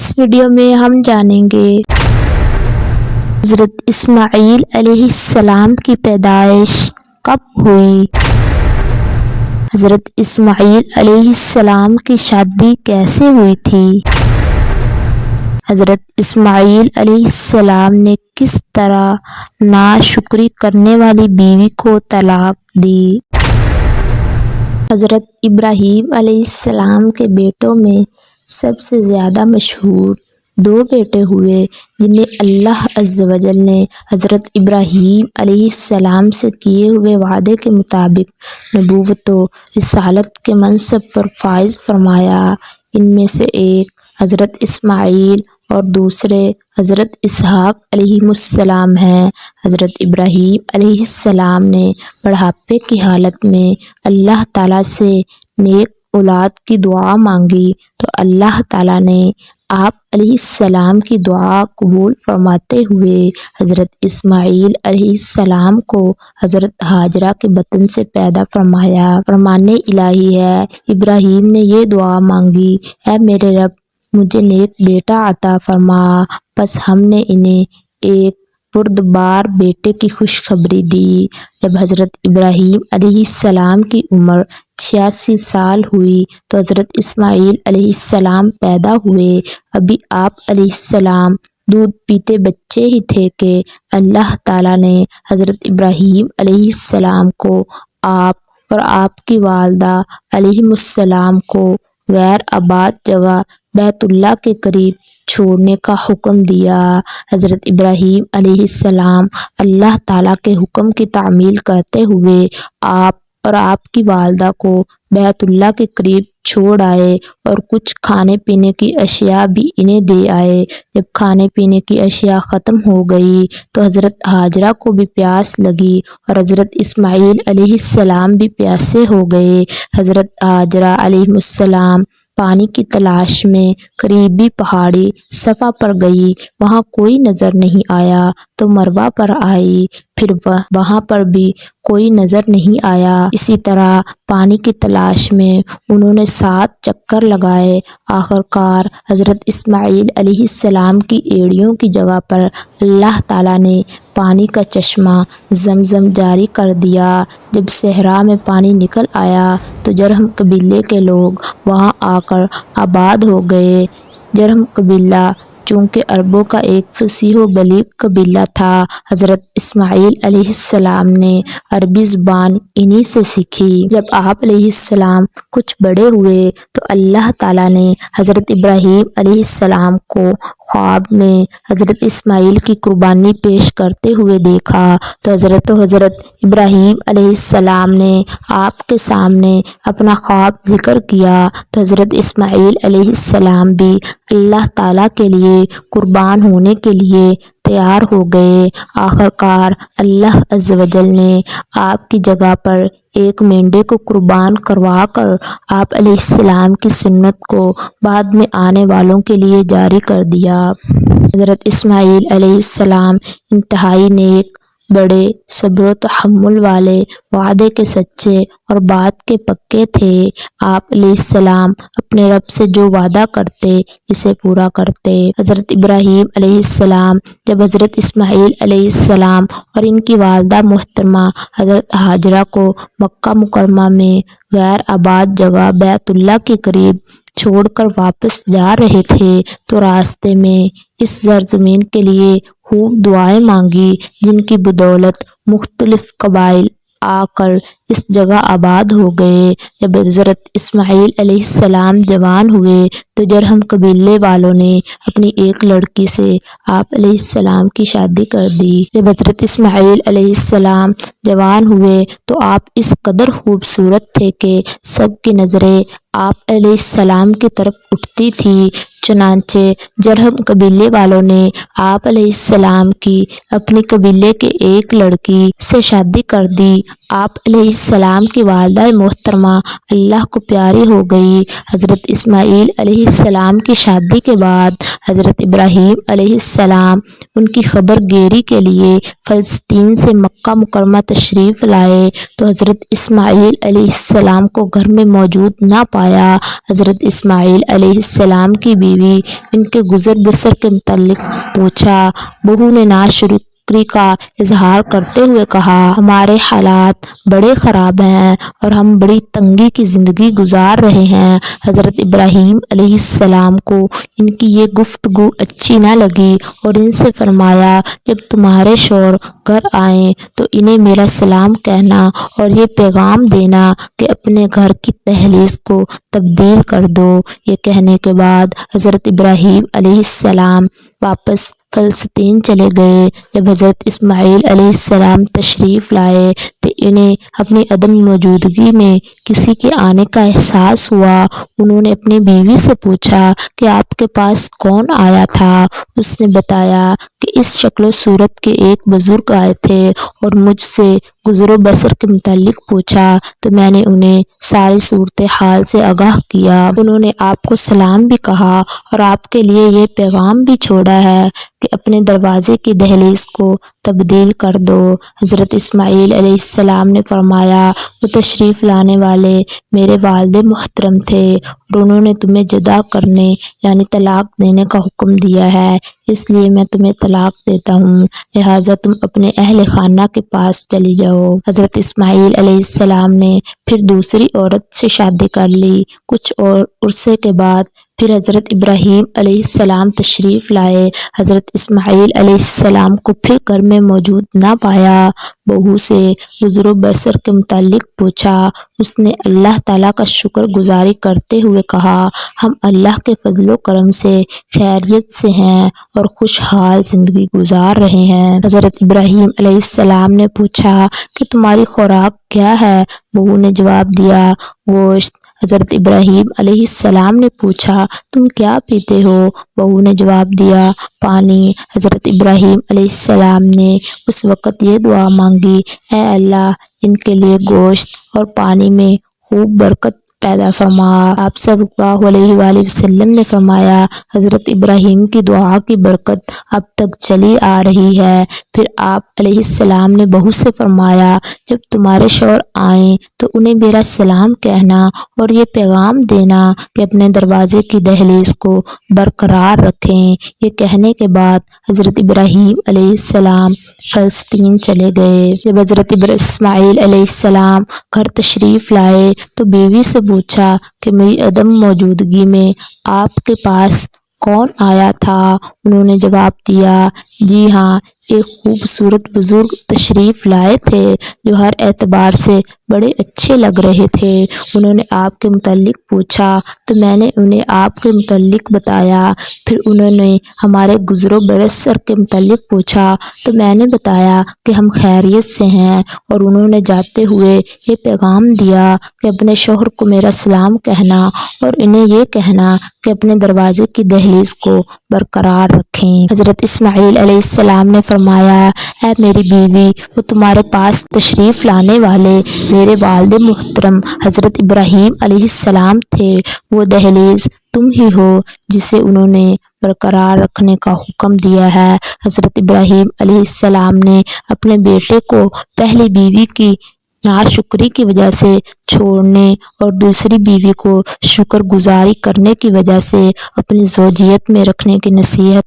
اس video میں ہم جانیں گے حضرت اسماعیل علیہ السلام کی پیدائش کب ہوئی، حضرت اسماعیل علیہ السلام کی شادی کیسے ہوئی تھی، حضرت اسماعیل علیہ السلام نے کس طرح ناشکری کرنے والی بیوی کو طلاق دی۔ حضرت ابراہیم علیہ السلام کے بیٹوں میں سب سے زیادہ مشہور دو بیٹے ہوئے جنہیں اللہ عز و جل نے حضرت ابراہیم علیہ السلام سے کیے ہوئے وعدے کے مطابق نبوت و رسالت کے منصب پر فائز فرمایا۔ ان میں سے ایک حضرت اسماعیل اور دوسرے حضرت اسحاق علیہ السلام ہیں۔ حضرت ابراہیم علیہ السلام نے بڑھاپے کی حالت میں اللہ تعالیٰ سے نیک اولاد کی دعا مانگی تو اللہ تعالیٰ نے آپ علیہ السلام کی دعا قبول فرماتے ہوئے حضرت اسماعیل علیہ السلام کو حضرت ہاجرہ کے بطن سے پیدا فرمایا۔ فرمان الہی ہے، ابراہیم نے یہ دعا مانگی، اے میرے رب مجھے نیک بیٹا عطا فرما، پس ہم نے انہیں ایک بردبار بیٹے کی خوشخبری دی۔ جب حضرت ابراہیم علیہ السلام کی عمر 86 سال ہوئی تو حضرت اسماعیل علیہ السلام پیدا ہوئے۔ ابھی آپ علیہ السلام دودھ پیتے بچے ہی تھے کہ اللہ تعالیٰ نے حضرت ابراہیم علیہ السلام کو آپ اور آپ کی والدہ علیہ السلام کو غیر آباد جگہ بیت اللہ کے قریب چھوڑنے کا حکم دیا۔ حضرت ابراہیم علیہ السلام اللہ تعالیٰ کے حکم کی تعمیل کرتے ہوئے آپ اور آپ کی والدہ کو بیت اللہ کے قریب چھوڑ آئے اور کچھ کھانے پینے کی اشیاء بھی انہیں دے آئے۔ جب کھانے پینے کی اشیاء ختم ہو گئی تو حضرت ہاجرہ کو بھی پیاس لگی اور حضرت اسماعیل علیہ السلام بھی پیاسے ہو گئے۔ حضرت ہاجرہ علیہ السلام پانی کی تلاش میں قریبی پہاڑی صفا پر گئی، وہاں کوئی نظر نہیں آیا تو مروہ پر آئی، پھر وہاں پر بھی کوئی نظر نہیں آیا۔ اسی طرح پانی کی تلاش میں انہوں نے 7 چکر لگائے۔ آخر کار حضرت اسماعیل علیہ السلام کی ایڑیوں کی جگہ پر اللہ تعالیٰ نے پانی کا چشمہ زمزم جاری کر دیا۔ جب صحرا میں پانی نکل آیا تو جرہم قبیلے کے لوگ وہاں آ کر آباد ہو گئے۔ جرہم قبیلہ چونکہ عربوں کا ایک فصیح و بلیغ قبیلہ تھا، حضرت اسماعیل علیہ السلام نے عربی زبان انہی سے سیکھی۔ جب آپ علیہ السلام کچھ بڑے ہوئے تو اللہ تعالیٰ نے حضرت ابراہیم علیہ السلام کو خواب میں حضرت اسماعیل کی قربانی پیش کرتے ہوئے دیکھا تو حضرت ابراہیم علیہ السلام نے آپ کے سامنے اپنا خواب ذکر کیا تو حضرت اسماعیل علیہ السلام بھی اللہ تعالیٰ کے لیے قربان ہونے کے لیے تیار ہو گئے۔ آخر کار اللہ عز و جل نے آپ کی جگہ پر ایک مینڈے کو قربان کروا کر آپ علیہ السلام کی سنت کو بعد میں آنے والوں کے لیے جاری کر دیا۔ حضرت اسماعیل علیہ السلام انتہائی نیک، بڑے صبر و تحمل والے، وعدے کے سچے اور بات کے پکے تھے۔ آپ علیہ السلام اپنے رب سے جو وعدہ کرتے اسے پورا کرتے۔ حضرت ابراہیم علیہ السلام جب حضرت اسماعیل علیہ السلام اور ان کی والدہ محترمہ حضرت ہاجرہ کو مکہ مکرمہ میں غیر آباد جگہ بیت اللہ کے قریب چھوڑ کر واپس جا رہے تھے تو راستے میں اس سرزمین کے لیے خوب دعائیں مانگی، جن کی بدولت مختلف قبائل آ کر اس جگہ آباد ہو گئے۔ جب حضرت اسماعیل علیہ السلام جوان ہوئے تو جرہم قبیلے والوں نے اپنی ایک لڑکی سے آپ علیہ السلام کی شادی کر دی۔ جب حضرت اسماعیل علیہ السلام جوان ہوئے تو آپ اس قدر خوبصورت تھے کہ سب کی نظریں آپ علیہ السلام کی طرف اٹھتی تھی۔ چنانچہ جرہم قبیلے والوں نے آپ علیہ السلام کی اپنی قبیلے کے ایک لڑکی سے شادی کر دی۔ آپ علیہ السلام کی والدہ محترمہ اللہ کو پیاری ہو گئی۔ حضرت اسماعیل علیہ السلام کی شادی کے بعد حضرت ابراہیم علیہ السلام ان کی خبر گیری کے لیے فلسطین سے مکہ مکرمہ تشریف لائے تو حضرت اسماعیل علیہ السلام کو گھر میں موجود نہ پایا۔ حضرت اسماعیل علیہ السلام کی بیوی بیوی ان کے گزر بسر کے متعلق پوچھا۔ بہو نے ناشکری کا اظہار کرتے ہوئے کہا، ہمارے حالات بڑے خراب ہیں اور ہم بڑی تنگی کی زندگی گزار رہے ہیں۔ حضرت ابراہیم علیہ السلام کو ان کی یہ گفتگو اچھی نہ لگی اور ان سے فرمایا، جب تمہارے شوہر گھر آئیں تو انہیں میرا سلام کہنا اور یہ پیغام دینا کہ اپنے گھر کی دہلیز کو تبدیل کر دو۔ یہ کہنے کے بعد حضرت ابراہیم علیہ السلام واپس فلسطین چلے گئے۔ جب حضرت اسماعیل علیہ السلام تشریف لائے تو انہیں اپنی عدم موجودگی میں کسی کے آنے کا احساس ہوا۔ انہوں نے اپنی بیوی سے پوچھا کہ آپ کے پاس کون آیا تھا؟ اس نے بتایا کہ اس شکل و صورت کے ایک بزرگ آئے تھے اور مجھ سے گزر و بسر کے متعلق پوچھا تو میں نے انہیں ساری صورتحال سے آگاہ کیا۔ انہوں نے آپ کو سلام بھی کہا اور آپ کے لیے یہ پیغام بھی چھوڑا ہے کہ اپنے دروازے کی دہلیز کو تبدیل کر دو۔ حضرت اسماعیل علیہ السلام نے فرمایا، وہ تشریف لانے والے میرے والد محترم تھے اور انہوں نے تمہیں جدا کرنے یعنی طلاق دینے کا حکم دیا ہے، اس لیے میں تمہیں طلاق دیتا ہوں، لہٰذا تم اپنے اہل خانہ کے پاس چلی جاؤ۔ حضرت اسماعیل علیہ السلام نے پھر دوسری عورت سے شادی کر لی۔ کچھ اور عرصے کے بعد پھر حضرت ابراہیم علیہ السلام تشریف لائے۔ حضرت اسماعیل علیہ السلام کو پھر گھر میں موجود نہ پایا۔ بہو سے گزر و بسر کے متعلق پوچھا۔ اس نے اللہ تعالیٰ کا شکر گزاری کرتے ہوئے کہا، ہم اللہ کے فضل و کرم سے خیریت سے ہیں اور خوشحال زندگی گزار رہے ہیں۔ حضرت ابراہیم علیہ السلام نے پوچھا کہ تمہاری خوراک کیا ہے؟ بہو نے جواب دیا، گوشت۔ حضرت ابراہیم علیہ السلام نے پوچھا، تم کیا پیتے ہو؟ بہو نے جواب دیا، پانی۔ حضرت ابراہیم علیہ السلام نے اس وقت یہ دعا مانگی، اے اللہ، ان کے لیے گوشت اور پانی میں خوب برکت پیدا فرما۔ آپ صلی اللہ علیہ وآلہ وسلم نے فرمایا، حضرت ابراہیم کی دعا کی برکت اب تک چلی آ رہی ہے۔ پھر آپ علیہ السلام نے بہو سے فرمایا، جب تمہارے شوہر آئیں تو انہیں میرا سلام کہنا اور یہ پیغام دینا کہ اپنے دروازے کی دہلیز کو برقرار رکھیں۔ یہ کہنے کے بعد حضرت ابراہیم علیہ السلام فلسطین چلے گئے۔ جب حضرت اسماعیل علیہ السلام گھر تشریف لائے تو بیوی سے پوچھا کہ میری عدم موجودگی میں آپ کے پاس کون آیا تھا؟ انہوں نے جواب دیا، جی ہاں، ایک خوبصورت بزرگ تشریف لائے تھے جو ہر اعتبار سے بڑے اچھے لگ رہے تھے۔ انہوں نے آپ کے متعلق پوچھا تو میں نے انہیں آپ کے متعلق بتایا۔ پھر انہوں نے ہمارے گزر و بسر کے متعلق پوچھا تو میں نے بتایا کہ ہم خیریت سے ہیں، اور انہوں نے جاتے ہوئے یہ پیغام دیا کہ اپنے شوہر کو میرا سلام کہنا اور انہیں یہ کہنا کہ اپنے دروازے کی دہلیز کو برقرار رکھیں۔ حضرت اسماعیل علیہ السلام نے فرمایا، اے میری بیوی، وہ تمہارے پاس تشریف لانے والے میرے والد محترم حضرت ابراہیم علیہ السلام تھے۔ وہ دہلیز تم ہی ہو جسے انہوں نے برقرار رکھنے کا حکم دیا ہے۔ حضرت ابراہیم علیہ السلام نے اپنے بیٹے کو پہلی بیوی کی ناشکری کی وجہ سے چھوڑنے اور دوسری بیوی کو شکر گزاری کرنے کی وجہ سے اپنی زوجیت میں رکھنے کی نصیحت